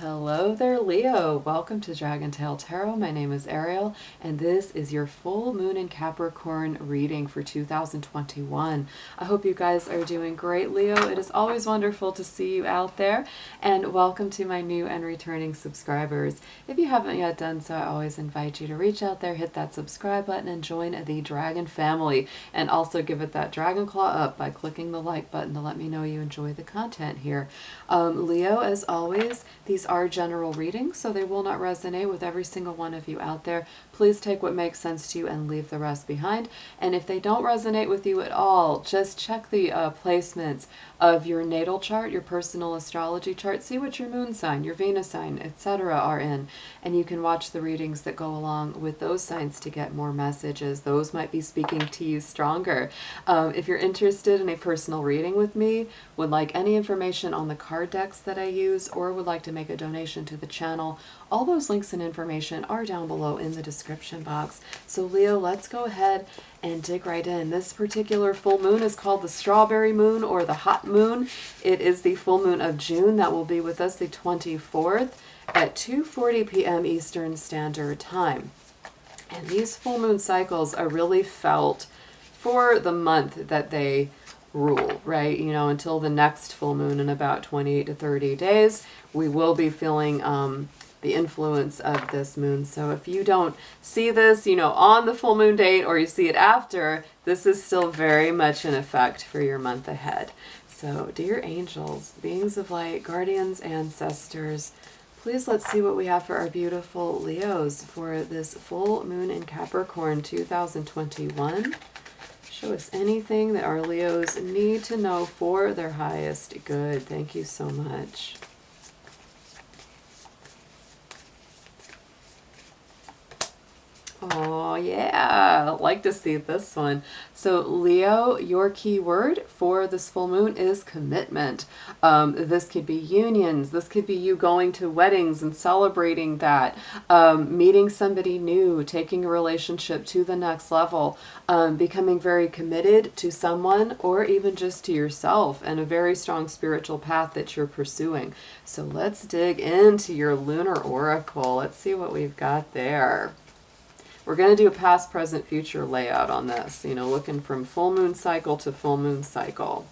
Hello there, Leo. Welcome to Dragon Tail Tarot. My name is Ariel, and this is your full moon in Capricorn reading for 2021. I hope you guys are doing great, Leo. It is always wonderful to see you out there, and welcome to my new and returning subscribers. If you haven't yet done so, I always invite you to reach out there, hit that subscribe button, and join the Dragon family, and also give it that dragon claw up by clicking the like button to let me know you enjoy the content here. Leo, as always, these are general readings, so they will not resonate with every single one of you out there. Please take what makes sense to you and leave the rest behind. And if they don't resonate with you at all, just check the placements of your natal chart, your personal astrology chart. See what your moon sign, your Venus sign, etc. are in. And you can watch the readings that go along with those signs to get more messages. Those might be speaking to you stronger. If you're interested in a personal reading with me, would like any information on the card decks that I use, or would like to make a donation to the channel, all those links and information are down below in the description box. So Leo, let's go ahead and dig right in. This particular full moon is called the strawberry moon or the hot moon. It is the full moon of June that will be with us the 24th at 2:40 p.m. Eastern Standard Time. And these full moon cycles are really felt for the month that they rule, right? You know, until the next full moon in about 28 to 30 days, we will be feeling the influence of this moon. So if you don't see this, you know, on the full moon date, or you see it after, this is still very much in effect for your month ahead. So dear angels, beings of light, guardians, ancestors, please let's see what we have for our beautiful Leos for this full moon in Capricorn 2021. Show us anything that our Leos need to know for their highest good. Thank you so much. Oh yeah, I like to see this one. So Leo, your key word for this full moon is commitment. This could be unions. This could be you going to weddings and celebrating that, meeting somebody new, taking a relationship to the next level, becoming very committed to someone or even just to yourself, and a very strong spiritual path that you're pursuing. So let's dig into your lunar oracle. Let's see what we've got there. We're going to do a past, present, future layout on this, you know, looking from full moon cycle to full moon cycle.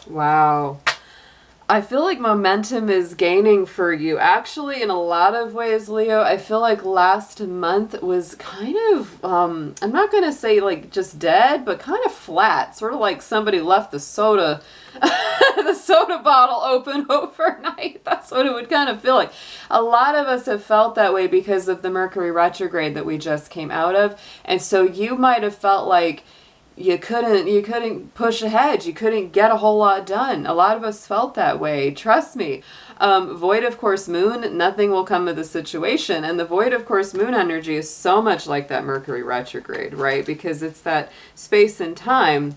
Wow. I feel like momentum is gaining for you. Actually, in a lot of ways, Leo, I feel like last month was kind of, I'm not going to say like just dead, but kind of flat. Sort of like somebody left the soda, the soda bottle open overnight. That's what it would kind of feel like. A lot of us have felt that way because of the Mercury retrograde that we just came out of. And so you might have felt like you couldn't push ahead. You couldn't get a whole lot done. A lot of us felt that way. Trust me. Void of course moon, nothing will come of the situation. And the void of course moon energy is so much like that Mercury retrograde, right? Because it's that space and time.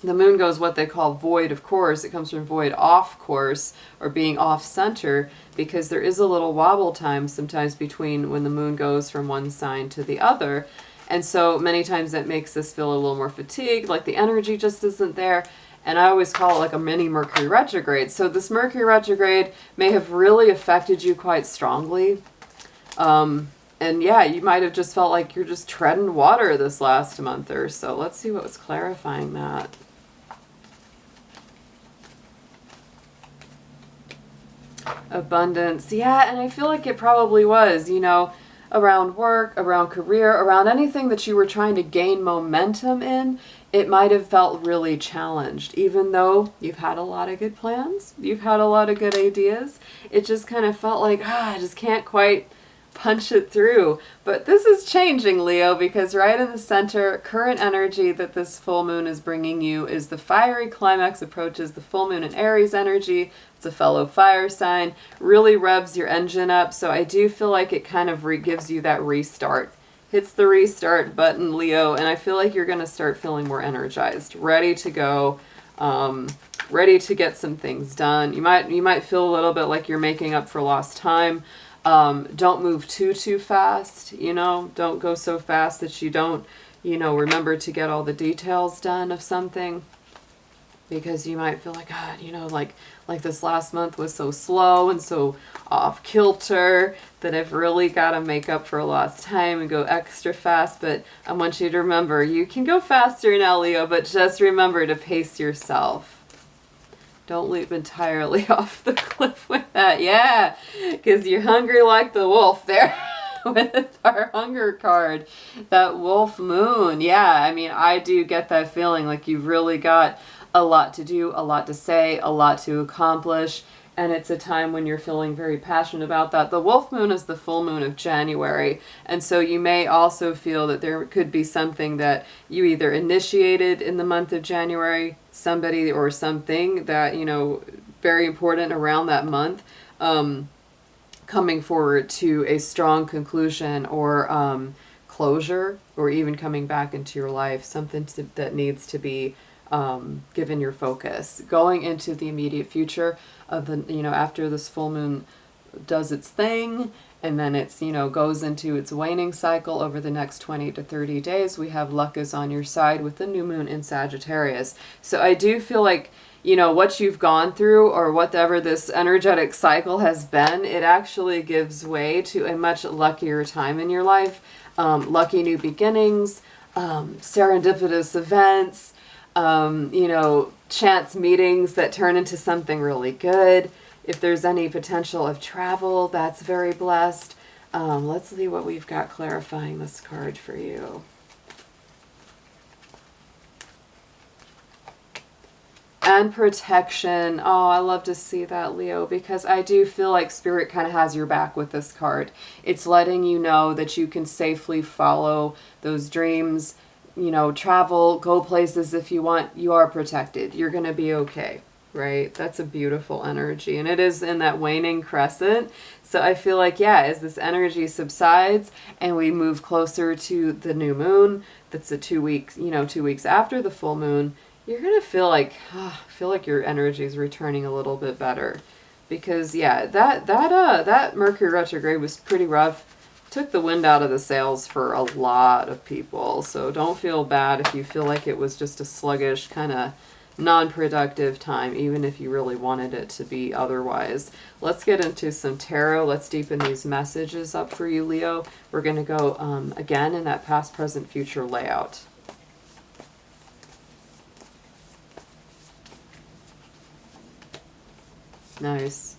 The moon goes what they call void of course. It comes from void off course, or being off center, because there is a little wobble time sometimes between when the moon goes from one sign to the other. And so many times that makes us feel a little more fatigued, like the energy just isn't there. And I always call it like a mini Mercury retrograde. So this Mercury retrograde may have really affected you quite strongly. And yeah, you might have just felt like you're just treading water this last month or so. Let's see what was clarifying that. Abundance. Yeah, and I feel like it probably was, you know, around work, around career, around anything that you were trying to gain momentum in, it might have felt really challenged. Even though you've had a lot of good plans, you've had a lot of good ideas, it just kind of felt like, I just can't quite punch it through. But this is changing, Leo, because right in the center, current energy that this full moon is bringing you is the fiery climax approaches the full moon in Aries energy. It's a fellow fire sign, really revs your engine up. So I do feel like it kind of gives you that restart. Hits the restart button, Leo, and I feel like you're going to start feeling more energized, ready to go, ready to get some things done. You might feel a little bit like you're making up for lost time. Don't move too fast, you know, don't go so fast that you don't you know, remember to get all the details done of something, because you might feel like, God, you know, like this last month was so slow and so off kilter that I've really got to make up for lost time and go extra fast. But I want you to remember, you can go faster now, Leo, but just remember to pace yourself. Don't leap entirely off the cliff with that. Yeah, because you're hungry like the wolf there with our hunger card. That wolf moon. Yeah, I mean, I do get that feeling like you've really got a lot to do, a lot to say, a lot to accomplish. And it's a time when you're feeling very passionate about that. The wolf moon is the full moon of January. And so you may also feel that there could be something that you either initiated in the month of January, somebody or something that, you know, very important around that month, coming forward to a strong conclusion or closure, or even coming back into your life, something that needs to be given your focus. Going into the immediate future of the, you know, after this full moon does its thing, and then it's, you know, goes into its waning cycle over the next 20 to 30 days, we have luck is on your side with the new moon in Sagittarius. So I do feel like, you know, what you've gone through or whatever this energetic cycle has been, it actually gives way to a much luckier time in your life. Lucky new beginnings, serendipitous events, you know, chance meetings that turn into something really good. If there's any potential of travel, that's very blessed. Let's see what we've got clarifying this card for you. And protection. Oh, I love to see that, Leo, because I do feel like Spirit kind of has your back with this card. It's letting you know that you can safely follow those dreams, you know, travel, go places if you want. You are protected. You're going to be okay, right? That's a beautiful energy. And it is in that waning crescent. So I feel like, yeah, as this energy subsides and we move closer to the new moon, that's a 2 weeks, you know, 2 weeks after the full moon, you're going to feel like your energy is returning a little bit better. Because, yeah, that Mercury retrograde was pretty rough. Took the wind out of the sails for a lot of people. So don't feel bad if you feel like it was just a sluggish, kind of non-productive time, even if you really wanted it to be otherwise. Let's get into some tarot. Let's deepen these messages up for you, Leo. We're going to go again in that past, present, future layout. Nice.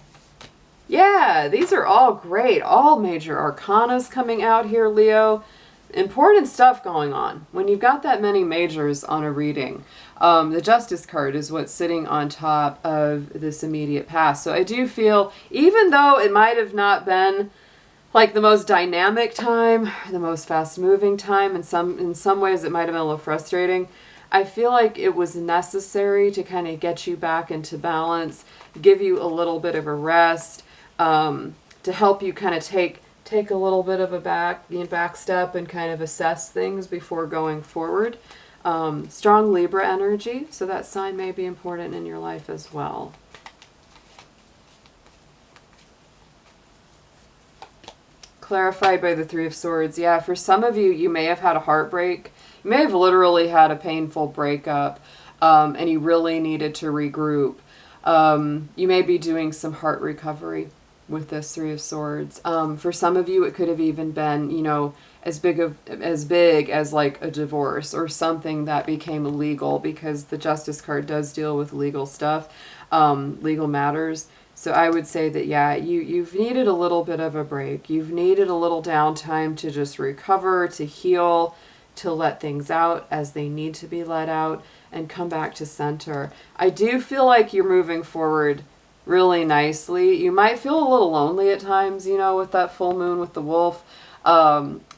Yeah, these are all great. All major arcanas coming out here, Leo. Important stuff going on. When you've got that many majors on a reading, the Justice card is what's sitting on top of this immediate past. So I do feel, even though it might have not been like the most dynamic time, the most fast-moving time, in some ways it might have been a little frustrating, I feel like it was necessary to kind of get you back into balance, give you a little bit of a rest, to help you kind of take a little bit of a back step and kind of assess things before going forward. Strong Libra energy, so that sign may be important in your life as well. Clarified by the Three of Swords. Yeah, for some of you, you may have had a heartbreak. You may have literally had a painful breakup, and you really needed to regroup. You may be doing some heart recovery with this Three of Swords. For some of you, it could have even been, you know, as big as like a divorce or something that became legal, because the Justice card does deal with legal stuff, legal matters. So I would say that, yeah, you've needed a little bit of a break. You've needed a little downtime to just recover, to heal, to let things out as they need to be let out, and come back to center. I do feel like you're moving forward really nicely. You might feel a little lonely at times, you know, with that full moon with the wolf.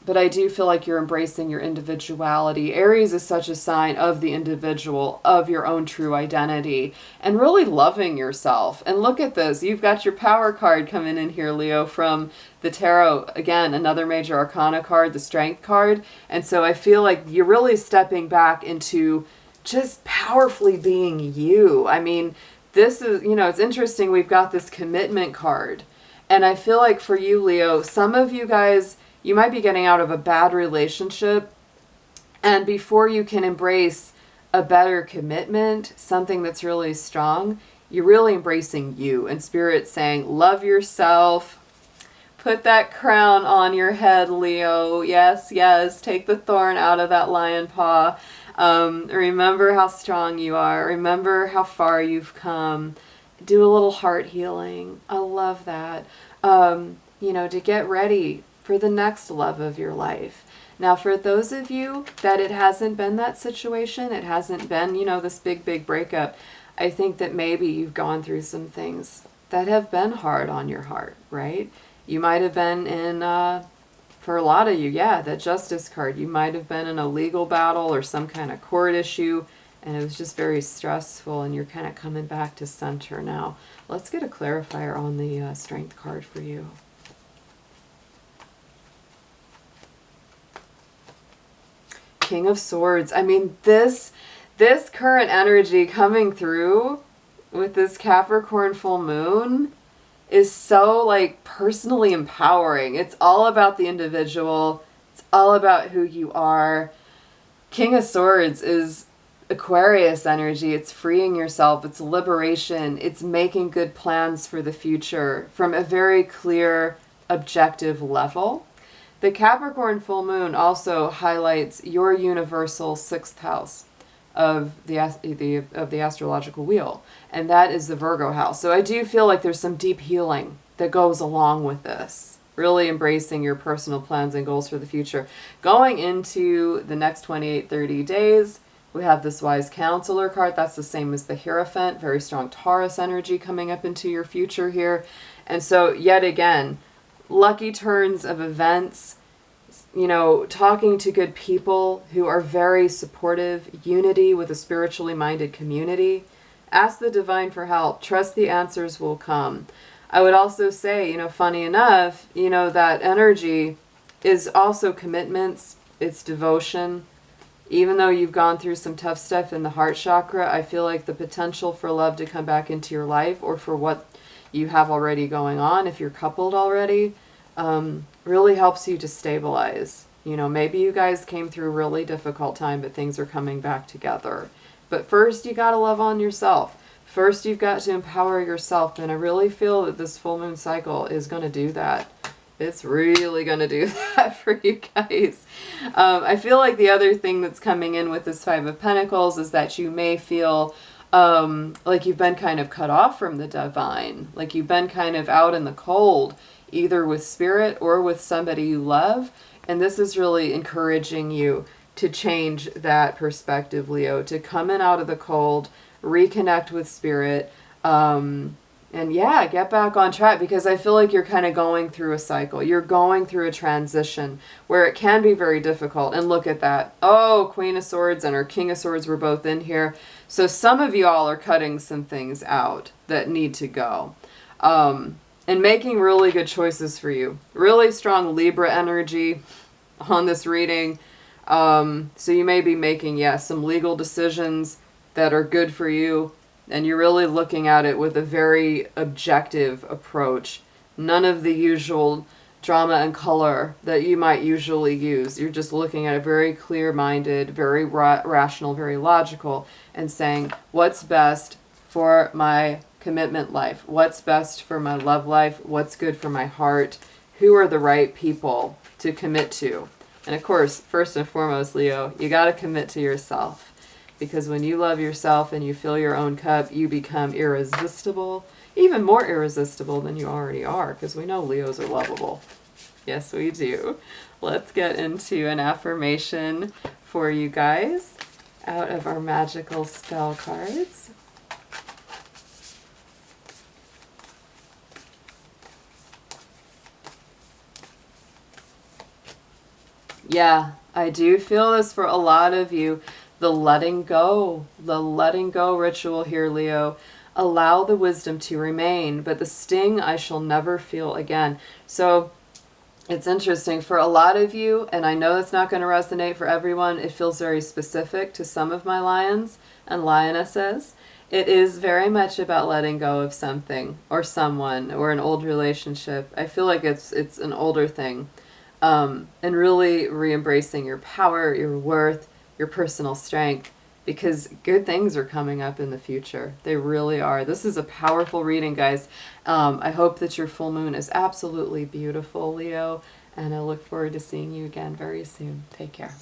But I do feel like you're embracing your individuality. Aries is such a sign of the individual, of your own true identity, and really loving yourself. And look at this. You've got your power card coming in here, Leo, from the tarot. Again, another major arcana card, the strength card. And so I feel like you're really stepping back into just powerfully being you. I mean, this is, you know, it's interesting. We've got this commitment card. And I feel like for you, Leo, some of you guys, you might be getting out of a bad relationship, And before you can embrace a better commitment, something that's really strong, you're really embracing you. And Spirit's saying, love yourself. Put that crown on your head, Leo. Yes, yes. Take the thorn out of that lion paw. Remember how strong you are. Remember how far you've come. Do a little heart healing. I love that. You know, to get ready for the next love of your life. Now, for those of you that it hasn't been that situation, it hasn't been, you know, this big, big breakup, I think that maybe you've gone through some things that have been hard on your heart, right? You might have been in, for a lot of you, yeah, that Justice card, you might have been in a legal battle or some kind of court issue, and it was just very stressful, and you're kind of coming back to center now. Let's get a clarifier on the Strength card for you. King of Swords. I mean, this current energy coming through with this Capricorn full moon is so like personally empowering. It's all about the individual. It's all about who you are. King of Swords is Aquarius energy. It's freeing yourself. It's liberation. It's making good plans for the future from a very clear, objective level. The Capricorn full moon also highlights your universal 6th house of the astrological wheel, and that is the Virgo house. So I do feel like there's some deep healing that goes along with this, really embracing your personal plans and goals for the future. Going into the next 28-30 days, we have this Wise Counselor card. That's the same as the Hierophant, very strong Taurus energy coming up into your future here. And so yet again, lucky turns of events, you know, talking to good people who are very supportive, unity with a spiritually minded community. Ask the divine for help. Trust the answers will come. I would also say, you know, funny enough, you know, that energy is also commitments. It's devotion. Even though you've gone through some tough stuff in the heart chakra, I feel like the potential for love to come back into your life, or for what you have already going on, if you're coupled already, really helps you to stabilize. You know, maybe you guys came through a really difficult time, but things are coming back together. But first, you got to love on yourself. First, you've got to empower yourself. And I really feel that this full moon cycle is going to do that. It's really going to do that for you guys. I feel like the other thing that's coming in with this 5 of Pentacles is that you may feel like you've been kind of cut off from the divine. Like you've been kind of out in the cold, either with spirit or with somebody you love. And this is really encouraging you to change that perspective, Leo, to come in out of the cold, reconnect with spirit, and yeah, get back on track, because I feel like you're kind of going through a cycle. You're going through a transition where it can be very difficult. And look at that. Oh, Queen of Swords and our King of Swords were both in here. So some of you all are cutting some things out that need to go. And making really good choices for you. Really strong Libra energy on this reading. So you may be making, some legal decisions that are good for you. And you're really looking at it with a very objective approach. None of the usual drama and color that you might usually use. You're just looking at it very clear-minded, very rational, very logical, and saying, what's best for my commitment life? What's best for my love life? What's good for my heart? Who are the right people to commit to? And of course, first and foremost, Leo, you got to commit to yourself. Because when you love yourself and you fill your own cup, you become irresistible, even more irresistible than you already are, because we know Leos are lovable. Yes, we do. Let's get into an affirmation for you guys out of our Magickal Spell cards. Yeah, I do feel this for a lot of you. The letting go ritual here, Leo. Allow the wisdom to remain, but the sting I shall never feel again. So it's interesting for a lot of you, and I know it's not going to resonate for everyone. It feels very specific to some of my lions and lionesses. It is very much about letting go of something or someone or an old relationship. I feel like it's an older thing. and really re-embracing your power, your worth, your personal strength, because good things are coming up in the future. They really are. This is a powerful reading, guys. I hope that your full moon is absolutely beautiful, Leo, and I look forward to seeing you again very soon. Take care.